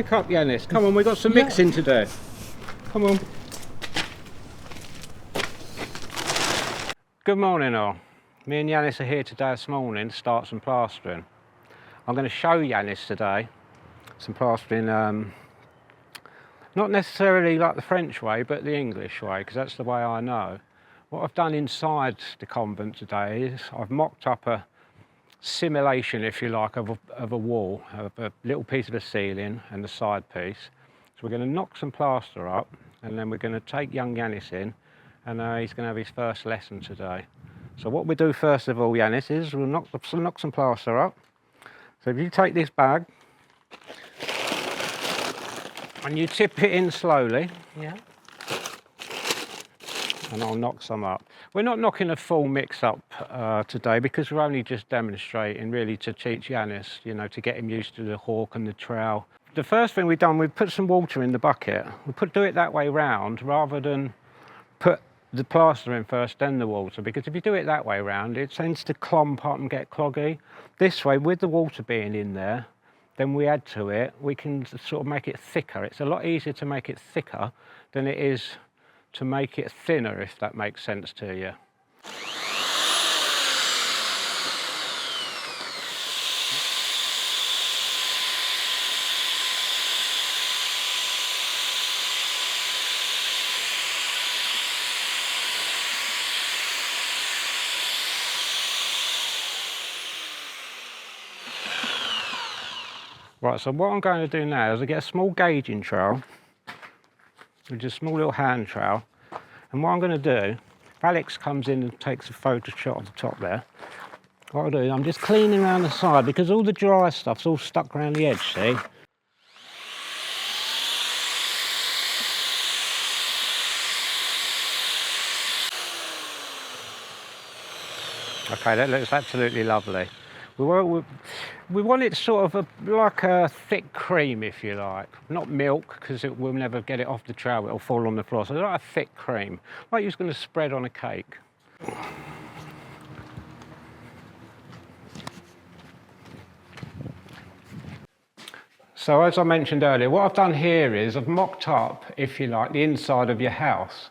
Wake up, Yanis. Come on, we've got some mixing to do. Come on. Good morning all. Me and Yanis are here today this morning to start some plastering. I'm going to show Yanis today some plastering, not necessarily like the French way, but the English way, because that's the way I know. What I've done inside the convent today is I've mocked up a simulation, if you like, of a wall, of a little piece of the ceiling and the side piece. So we're going to knock some plaster up, and then we're going to take young Yanis in, and he's going to have his first lesson today. So what we do first of all, Yanis, is we'll knock some plaster up. So if you take this bag and you tip it in slowly, yeah, and I'll knock some up. We're not knocking a full mix up today because we're only just demonstrating really to teach Yanis, you know, to get him used to the hawk and the trowel. The first thing we've done, we've put some water in the bucket. Do it that way round rather than put the plaster in first, then the water, because if you do it that way round, it tends to clump up and get cloggy. This way, with the water being in there, then we add to it, we can sort of make it thicker. It's a lot easier to make it thicker than it is to make it thinner, if that makes sense to you. Right, so what I'm going to do now is I get a small gauging trowel, which is a small little hand trowel, and what I'm going to do, if Alex comes in and takes a photo shot of the top there, what I'll do is I'm just cleaning around the side because all the dry stuff's all stuck around the edge, see? Okay, that looks absolutely lovely. We want it sort of like a thick cream, if you like. Not milk, because we'll never get it off the trowel, it'll fall on the floor. So like a thick cream, like you're going to spread on a cake. So as I mentioned earlier, what I've done here is I've mocked up, if you like, the inside of your house.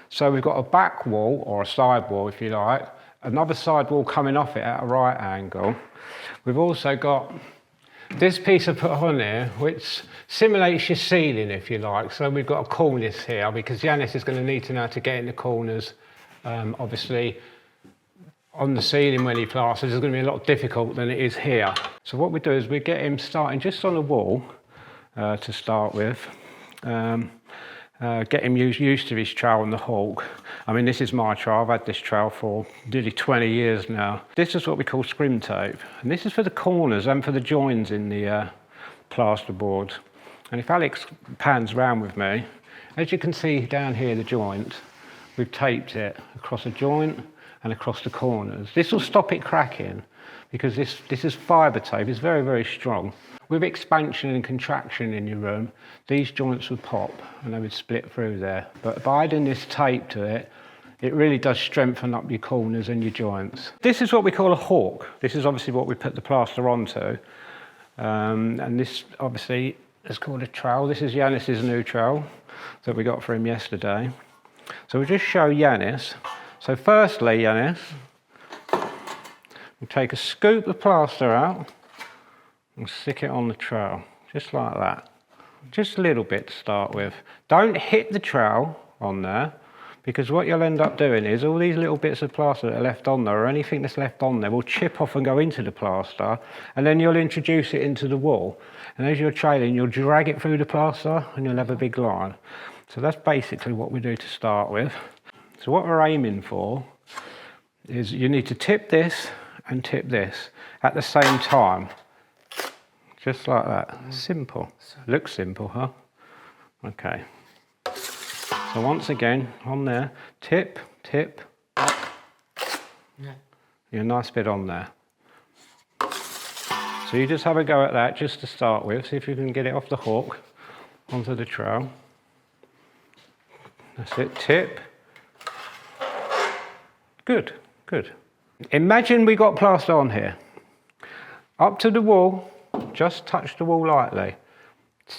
So we've got a back wall, or a side wall, if you like, another side wall coming off it at a right angle. We've also got this piece I put on here, which simulates your ceiling, if you like. So we've got a cornice here, because Yanis is going to need to know how to get in the corners. Obviously, on the ceiling when he plasters, it's going to be a lot difficult than it is here. So what we do is we get him starting just on the wall to start with. Get him used to his trowel and the hawk. I mean, this is my trowel. I've had this trowel for nearly 20 years now. This is what we call scrim tape. And this is for the corners and for the joins in the plasterboard. And if Alex pans round with me, as you can see down here, the joint, we've taped it across a joint and across the corners. This will stop it cracking because this is fibre tape. It's very, very strong. With expansion and contraction in your room, these joints would pop and they would split through there. But by adding this tape to it, it really does strengthen up your corners and your joints. This is what we call a hawk. This is obviously what we put the plaster onto. And this obviously is called a trowel. This is Yanis's new trowel that we got for him yesterday. So we'll just show Yanis. So firstly, Yanis, we'll take a scoop of plaster out and stick it on the trowel, just like that. Just a little bit to start with. Don't hit the trowel on there, because what you'll end up doing is all these little bits of plaster that are left on there, or anything that's left on there, will chip off and go into the plaster, and then you'll introduce it into the wall. And as you're trailing, you'll drag it through the plaster, and you'll have a big line. So that's basically what we do to start with. So what we're aiming for is you need to tip this and tip this at the same time. Just like that. Simple. Looks simple, huh? Okay. So once again, on there, tip, tip. Yeah. You're a nice bit on there. So you just have a go at that just to start with. See if you can get it off the hook onto the trowel. That's it. Tip. Good, good. Imagine we got plaster on here. Up to the wall, just touch the wall lightly.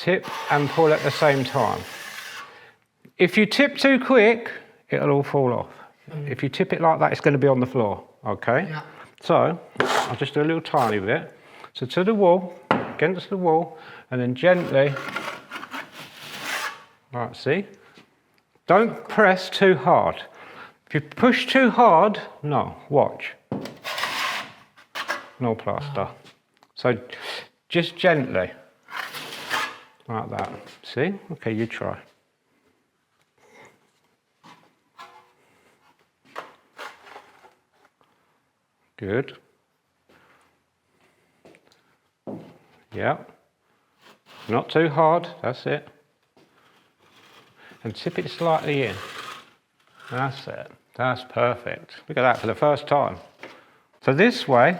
tip and pull at the same time. If you tip too quick, it'll all fall off. If you tip it like that, it's going to be on the floor, okay? Yeah. So, I'll just do a little tiny bit. So to the wall, against the wall, and then gently, right, see? Don't press too hard. If you push too hard, no, watch. No plaster. So just gently, like that. See? Okay, you try. Good. Yeah. Not too hard, that's it. And tip it slightly in. That's it. That's perfect. Look at that for the first time. So this way,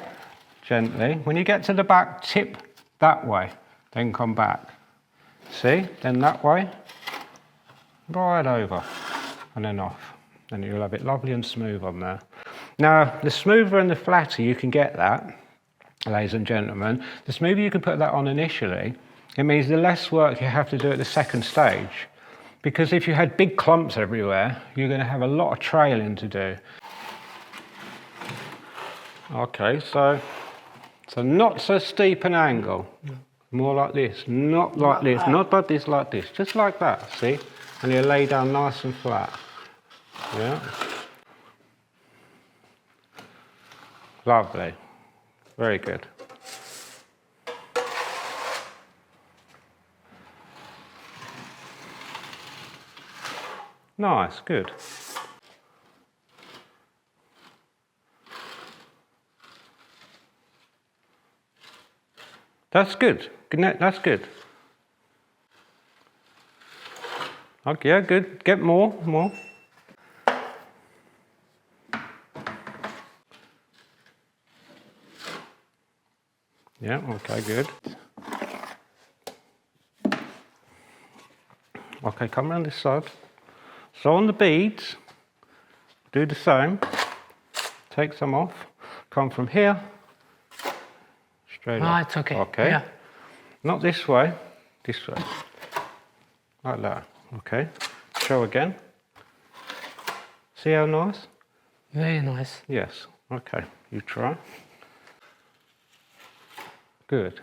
gently, when you get to the back, tip that way, then come back. See? Then that way, right over, and then off. Then you'll have it lovely and smooth on there. Now, the smoother and the flatter you can get that, ladies and gentlemen, the smoother you can put that on initially, it means the less work you have to do at the second stage. Because if you had big clumps everywhere, you're going to have a lot of trailing to do. Okay, so not so steep an angle. More like this, not like this, not like this, like this. Just like that, see? And you lay down nice and flat. Yeah. Lovely. Very good. Nice, good. That's good. That's good. Okay, yeah, good. Get more. Yeah, okay, good. Okay, come around this side. So on the beads, do the same. Take some off. Come from here. Straight off. Right, okay. Okay. Yeah. Not this way, this way. Like that. Okay. Show again. See how nice? Very nice. Yes. Okay. You try. Good.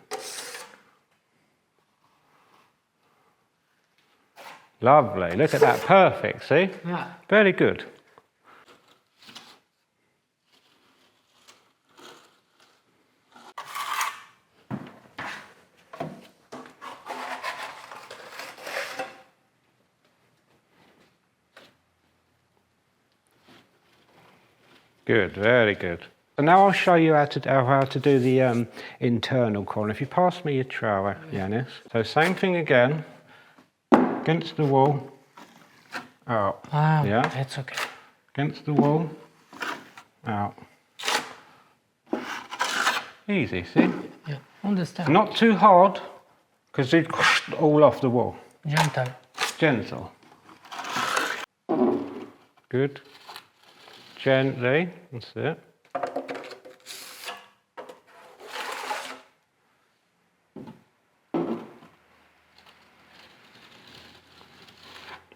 Lovely. Look at that. Perfect. See? Yeah. Very good. Good, very good. So now I'll show you how to do the internal corner. If you pass me your trowel, Yanis. So same thing again, against the wall, out. Wow, yeah, that's okay. Against the wall, out. Easy, see? Yeah, understand. Not too hard, because it's all off the wall. Gentle. Gentle. Good. Gently, that's it.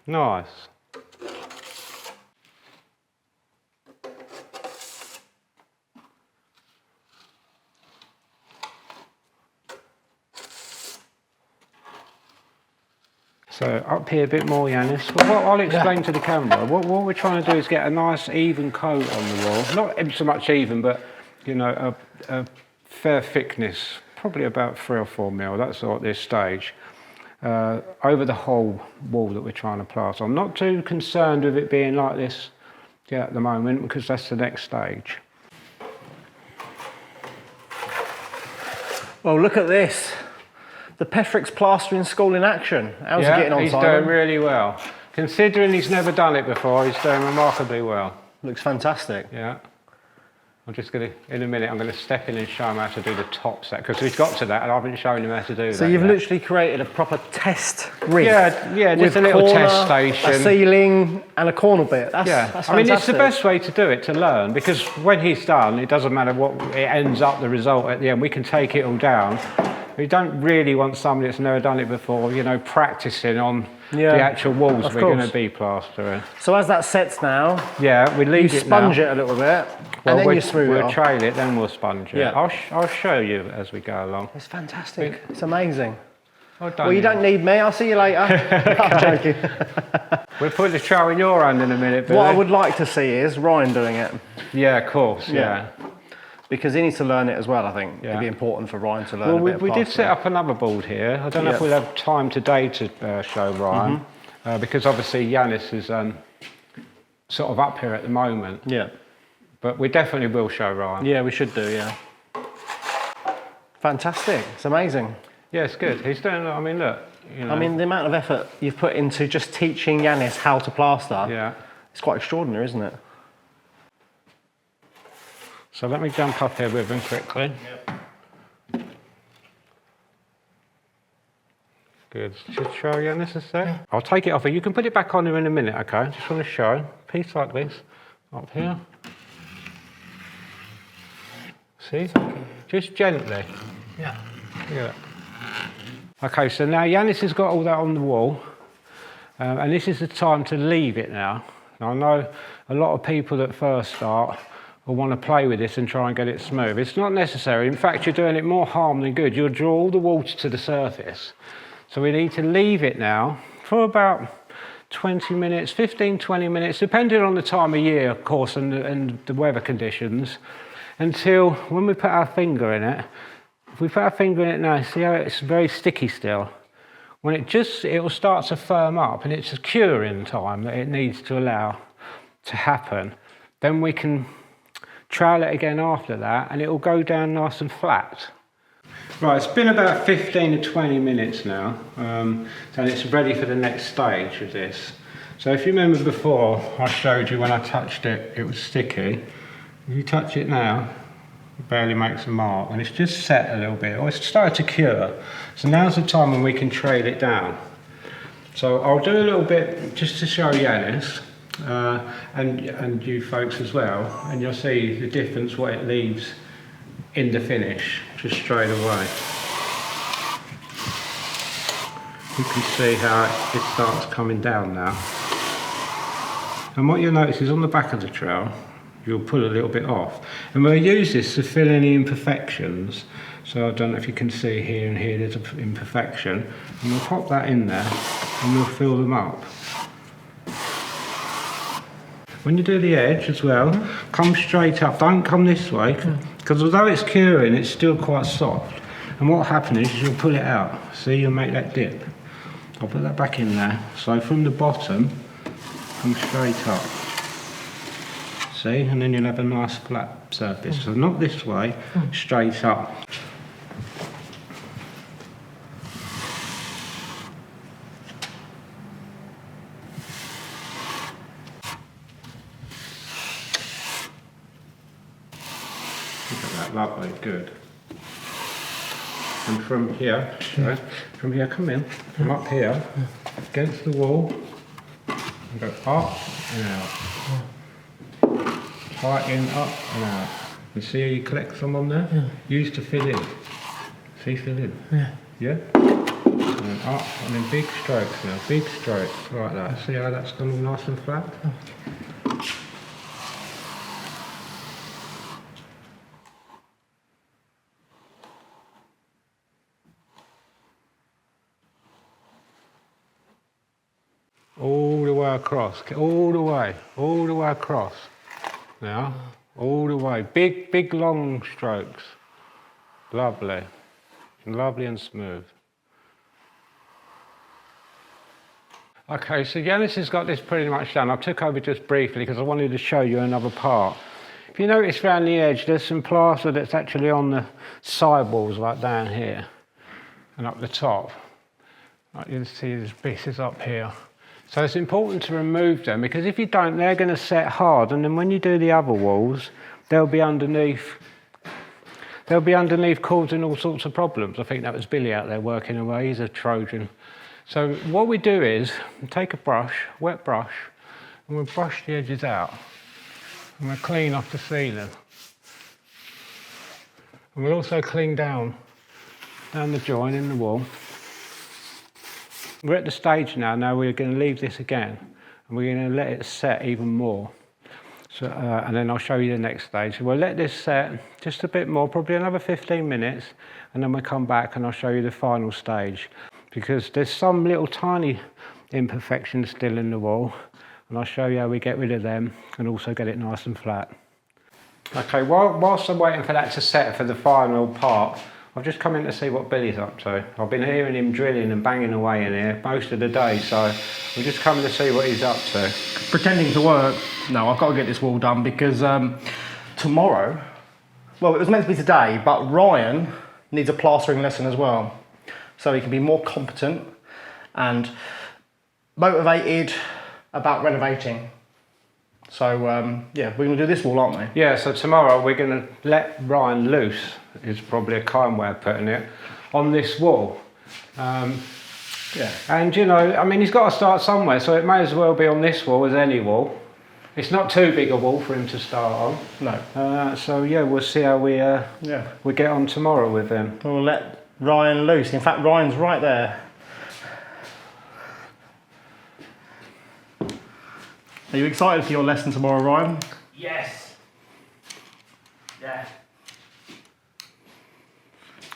Nice. So up here a bit more, Yanis. Well, what I'll explain to the camera. What we're trying to do is get a nice even coat on the wall. Not so much even, but you know, a fair thickness, probably about 3 or 4 mil. That's all at this stage. Over the whole wall that we're trying to plaster. I'm not too concerned with it being like this at the moment, because that's the next stage. Well, look at this. The Pefrix plastering school in action. How's he getting on, he's Simon? doing really well. Considering he's never done it before, he's doing remarkably well. Looks fantastic. Yeah. I'm just going to, in a minute, I'm going to step in and show him how to do the top set, because we've got to that and I haven't shown him how to do that. So you've yet. literally created a proper test rig. Yeah, just with a little corner, test station. a ceiling and a corner bit. That's That's fantastic. I mean, it's the best way to do it, to learn, because when he's done, it doesn't matter what it ends up, the result at the end, we can take it all down We don't really want somebody that's never done it before, you know, practicing on Yeah, the actual walls of we're going course. to be plastering. So as that sets now, Yeah, we you leave it now. sponge it a little bit, and then you smooth it We'll off. trail it, then we'll sponge it. Yeah. I'll show you as we go along. It's fantastic. It's amazing. Well, You don't need me. I'll see you later. I'm joking. We'll put the trowel in your hand in a minute, Billy. What I would like to see is Ryan doing it, Yeah, of course, yeah. because he needs to learn it as well. I think Yeah. it'd be important for Ryan to learn. Well, a bit of we did plastering. set up another board here. I don't know if Yeah. we'll have time today to show Ryan, because obviously Yanis is sort of up here at the moment. Yeah. But we definitely will show Ryan. Yeah, we should do. Yeah. Fantastic. It's amazing. Yeah, it's good. He's doing. I mean, look. You know, I mean, the amount of effort you've put into just teaching Yanis how to plaster. yeah. It's quite extraordinary, isn't it? So let me jump up here with him quickly. Good. Just show Yanis a sec. I'll take it off. You can put it back on here in a minute, okay? Just want to show. Piece like this up here. See? Just gently. Yeah. Yeah. Okay, so now Yanis has got all that on the wall, and this is the time to leave it now. Now, I know a lot of people that first start will want to play with this and try and get it smooth. It's not necessary. In fact, you're doing it more harm than good. You'll draw all the water to the surface. So we need to leave it now for about 20 minutes, 15, 20 minutes, depending on the time of year, of course, and the weather conditions, until when we put our finger in it. If we put our finger in it now, see how it's very sticky still? When it will start to firm up, and it's a curing time that it needs to allow to happen. Then we can trowel it again after that, and it will go down nice and flat. Right, it's been about 15 to 20 minutes now, and it's ready for the next stage of this. So if you remember before, I showed you when I touched it, it was sticky. If you touch it now, it barely makes a mark, and it's just set a little bit, or it's started to cure. So now's the time when we can trail it down. So I'll do a little bit just to show Yanis, and you folks as well, and you'll see the difference what it leaves in the finish, just straight away. You can see how it starts coming down now. And what you'll notice is on the back of the trowel, you'll pull a little bit off. And we'll use this to fill any imperfections. So I don't know if you can see here and here there's an imperfection. And we'll pop that in there and we'll fill them up. When you do the edge as well, come straight up, don't come this way, because although it's curing, it's still quite soft. And what will happen is you'll pull it out. See, you'll make that dip. I'll put that back in there. So from the bottom, come straight up. See, and then you'll have a nice flat surface. So not this way, straight up. Look at that, lovely, good. And from here, come in, from up here, against the wall, and go up and out. Tighten up and out. You see how you collect some on there? Yeah. Use to fill in. See, fill in. Yeah. Yeah? And then up, and then big strokes now, big strokes, like that. See how that's gone all nice and flat? All the way across, all the way across. Now, all the way, big long strokes. Lovely, lovely and smooth. Okay, so Yanis has got this pretty much done. I took over just briefly because I wanted to show you another part. If you notice around the edge, there's some plaster that's actually on the sidewalls, like down here, and up the top. Like you can see there's pieces up here. So it's important to remove them, because if you don't, they're going to set hard, and then when you do the other walls, they'll be underneath causing all sorts of problems. I think that was Billy out there working away, he's a Trojan. So what we do is, take a brush, wet brush, and we'll brush the edges out, and we'll clean off the ceiling. And we'll also clean down down the join in the wall. We're at the stage now we're going to leave this again and we're going to let it set even more. So, and then I'll show you the next stage. We'll let this set just a bit more, probably another 15 minutes, and then we'll come back and I'll show you the final stage. Because there's some little tiny imperfections still in the wall, and I'll show you how we get rid of them and also get it nice and flat. Okay, whilst I'm waiting for that to set for the final part, I've just come in to see what Billy's up to. I've been hearing him drilling and banging away in here most of the day, so we're just coming to see what he's up to. Pretending to work. No, I've got to get this wall done because tomorrow, well, it was meant to be today, but Ryan needs a plastering lesson as well. So he can be more competent and motivated about renovating. So yeah, we're going to do this wall, aren't we? Yeah, so tomorrow we're going to let Ryan loose, is probably a kind way of putting it, on this wall. Yeah. And you know, I mean, he's got to start somewhere, so it may as well be on this wall as any wall. It's not too big a wall for him to start on. No. So yeah, we'll see how we get on tomorrow with him. We'll let Ryan loose. In fact, Ryan's right there. Are you excited for your lesson tomorrow, Ryan? Yes. Yeah.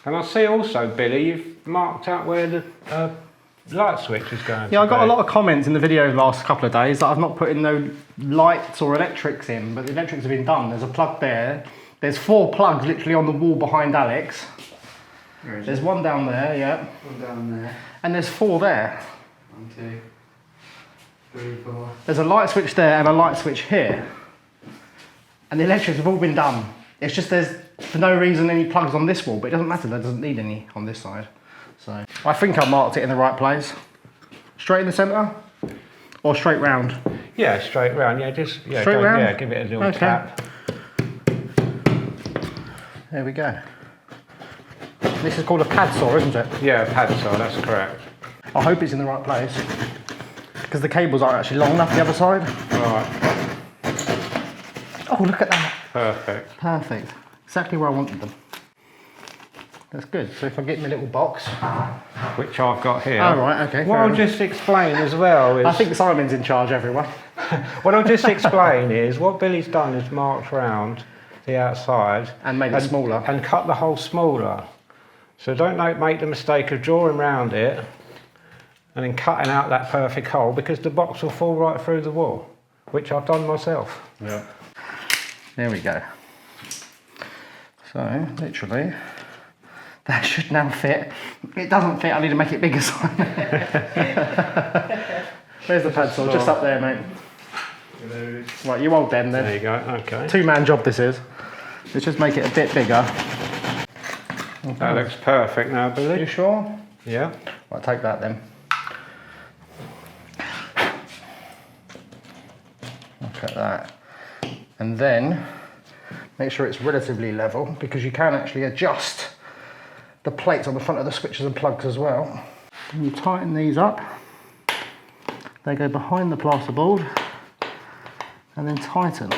And I see also, Billy, you've marked out where the light switch is going. Yeah, I got a lot of comments in the video the last couple of days that I've not put in no lights or electrics in, but the electrics have been done. There's a plug there. There's 4 plugs literally on the wall behind Alex. There's one down there, yeah. One down there. And there's 4 there. 1, 2, 3, 4. There's a light switch there and a light switch here. And the electrics have all been done. It's just there's for no reason any plugs on this wall, but it doesn't matter, that doesn't need any on this side. So I think I marked it in the right place. Straight in the centre? Or straight round? Yeah, straight round. Yeah, just straight round? Yeah, give it a little tap. There we go. This is called a pad saw, isn't it? Yeah, pad saw, that's correct. I hope it's in the right place. Because the cables aren't actually long enough the other side. Right. Oh, look at that. Perfect. Perfect. Exactly where I wanted them. That's good. So if I get my little box. Which I've got here. Oh, right, okay. What I'll just explain as well is... I think Simon's in charge, everyone. What I'll just explain is what Billy's done is marked round the outside. And made it smaller. And cut the hole smaller. So don't make the mistake of drawing round it and then cutting out that perfect hole, because the box will fall right through the wall, which I've done myself. Yeah. There we go. So, literally, that should now fit. It doesn't fit, I need to make it bigger. Where's the pad saw? Just up there, mate. Right, you hold them then. There you go, okay. 2-man job this is. Let's just make it a bit bigger. Okay. That looks perfect now, Billy. You sure? Yeah. Right, take that then. Look at that. And then, make sure it's relatively level, because you can actually adjust the plates on the front of the switches and plugs as well. And you tighten these up. They go behind the plasterboard and then tighten.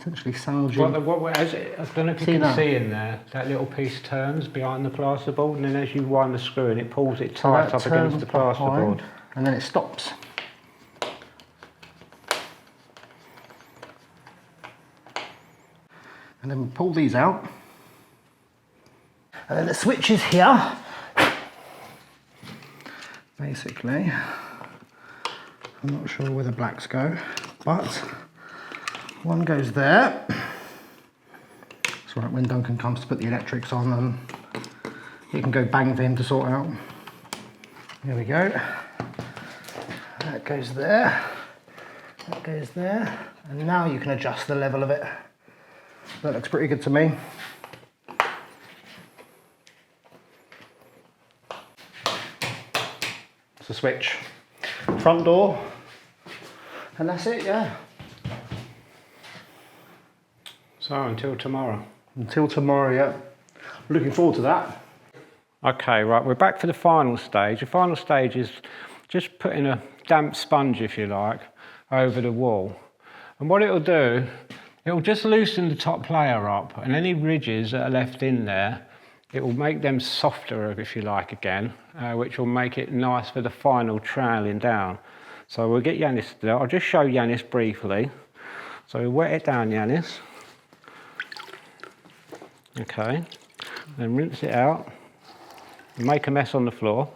Essentially sandwich. I don't know if you can see in there, that little piece turns behind the plasterboard, and then as you wind the screw and it pulls it tight up against the plasterboard. And then it stops. And then we pull these out. And then the switch is here. Basically, I'm not sure where the blacks go, but one goes there. It's right, when Duncan comes to put the electrics on, it can go bang for him to sort out. There we go. That goes there. That goes there. And now you can adjust the level of it. That looks pretty good to me. It's a switch. Front door. And that's it, yeah. So until tomorrow. Until tomorrow, yeah. Looking forward to that. Okay, right, we're back for the final stage. The final stage is just putting a damp sponge, if you like, over the wall. And what it'll do, it'll just loosen the top layer up, and any ridges that are left in there, it will make them softer, if you like, again, which will make it nice for the final troweling down. So we'll get Yanis to do it. I'll just show Yanis briefly. So we wet it down, Yanis. Okay, then rinse it out. Make a mess on the floor.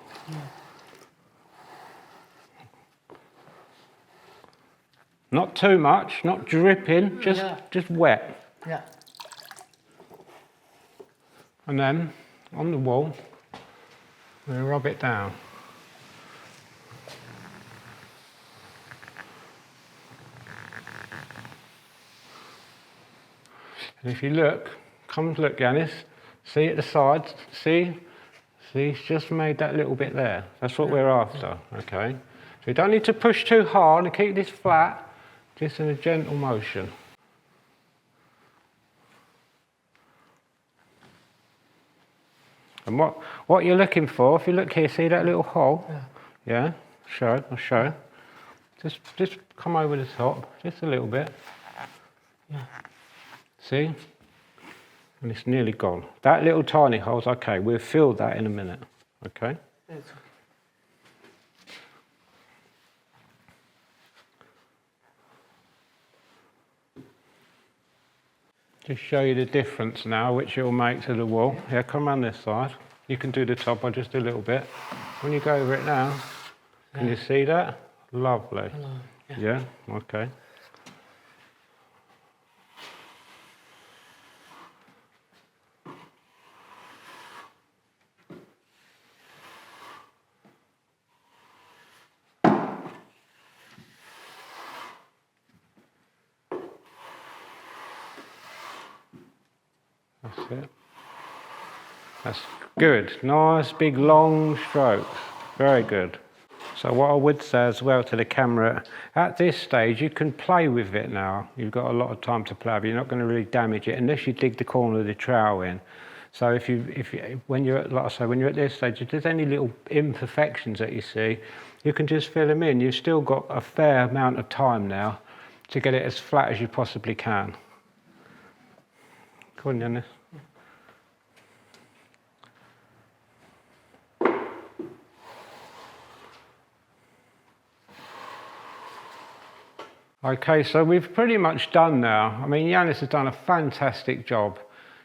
Not too much, not dripping, just wet. Yeah. And then on the wall, we rub it down. And if you look, come look, Yanis, see at the sides, see, he's just made that little bit there. That's what we're after, okay? So you don't need to push too hard and keep this flat, just in a gentle motion. And what you're looking for, if you look here, see that little hole? Yeah, I'll show. Just come over the top, just a little bit. Yeah. See? And it's nearly gone. That little tiny hole's okay, we'll fill that in a minute, okay? Yes. Just show you the difference now, which it will make to the wall. Yeah, come around this side. You can do the top one just a little bit. When you go over it now, can you see that? Lovely. Yeah, okay. That's it. That's good. Nice, big, long strokes. Very good. So what I would say as well to the camera, at this stage you can play with it now. You've got a lot of time to play with it. You're not going to really damage it unless you dig the corner of the trowel in. So when you're at, like I say, when you're at this stage, if there's any little imperfections that you see, you can just fill them in. You've still got a fair amount of time now to get it as flat as you possibly can. Go on, Yanis. Okay, so we've pretty much done now. I mean, Yanis has done a fantastic job.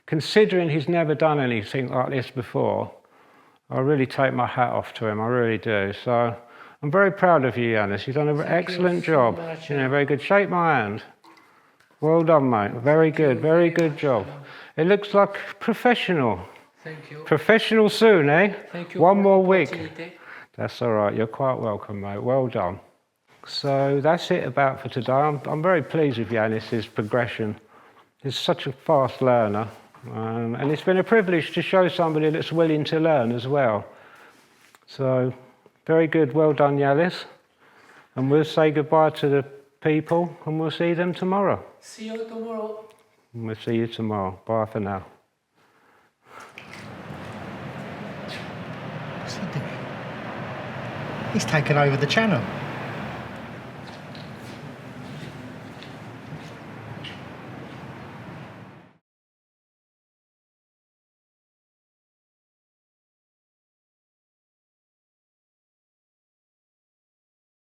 Considering he's never done anything like this before, I really take my hat off to him, I really do. So I'm very proud of you, Yanis. You've done an excellent job. You know, very good. Shake my hand. Well done, mate. Very good job. It looks like professional. Thank you. Professional soon, eh? Thank you. One more week. That's all right. You're quite welcome, mate. Well done. So that's it about for today. I'm very pleased with Yanis's progression. He's such a fast learner. And it's been a privilege to show somebody that's willing to learn as well. So, very good. Well done, Yanis. And we'll say goodbye to the people and we'll see them tomorrow. See you tomorrow. And we'll see you tomorrow. Bye for now. What's he doing? He's taken over the channel.